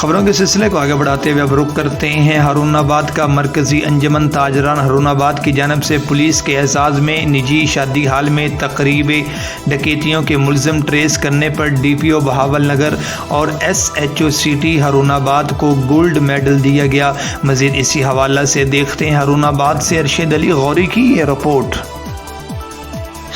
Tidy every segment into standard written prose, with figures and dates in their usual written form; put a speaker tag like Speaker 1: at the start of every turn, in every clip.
Speaker 1: خبروں کے سلسلے کو آگے بڑھاتے ہوئے اب رخ کرتے ہیں ہارون آباد کا۔ مرکزی انجمن تاجران ہارون آباد کی جانب سے پولیس کے اعزاز میں نجی شادی ہال میں تقریب ڈکیتیوں کے ملزم ٹریس کرنے پر D P O Bahawalnagar اور S H O city Haroonabad کو گولڈ میڈل دیا گیا۔ مزید اسی حوالہ سے دیکھتے ہیں ہارون آباد سے ارشد علی غوری کی یہ رپورٹ۔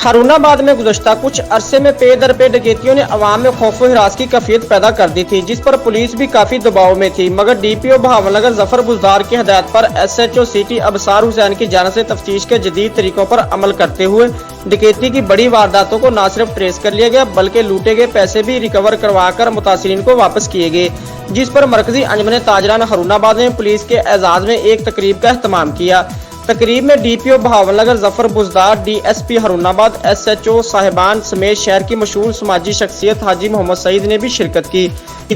Speaker 2: ہارون آباد میں گزشتہ کچھ عرصے میں پے در پے ڈکیتیوں نے عوام میں خوف و ہراس کی کیفیت پیدا کر دی تھی، جس پر پولیس بھی کافی دباؤ میں تھی، مگر D P O Bahawalnagar Zafar Buzdar کی ہدایت پر S H O city Absar حسین کی جانب سے تفتیش کے جدید طریقوں پر عمل کرتے ہوئے ڈکیتی کی بڑی وارداتوں کو نہ صرف ٹریس کر لیا گیا بلکہ لوٹے گئے پیسے بھی ریکور کروا کر متاثرین کو واپس کیے گئے، جس پر مرکزی انجمن تاجران ہارون آباد نے پولیس کے اعزاز میں ایک تقریب کا اہتمام کیا۔ تقریب میں D P O Bahawalnagar Zafar Buzdar, D S P Haroonabad, S H او صاحبان سمیت شہر کی مشہور سماجی شخصیت حاجی محمد سعید نے بھی شرکت کی۔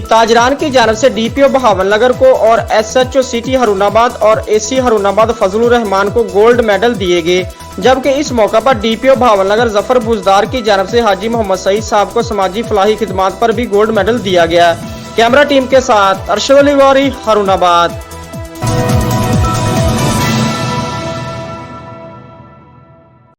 Speaker 2: تاجران کی جانب سے D P O Bahawalnagar کو اور S H O city Haroonabad اور اے سی ہارون آباد فضل الرحمان کو گولڈ میڈل دیے گئے، جبکہ اس موقع پر D P O Bahawalnagar Zafar Buzdar کی جانب سے حاجی محمد سعید صاحب کو سماجی فلاحی خدمات پر بھی گولڈ میڈل دیا گیا۔ کیمرہ ٹیم کے ساتھ ارشد علی غوری، ہارون آباد۔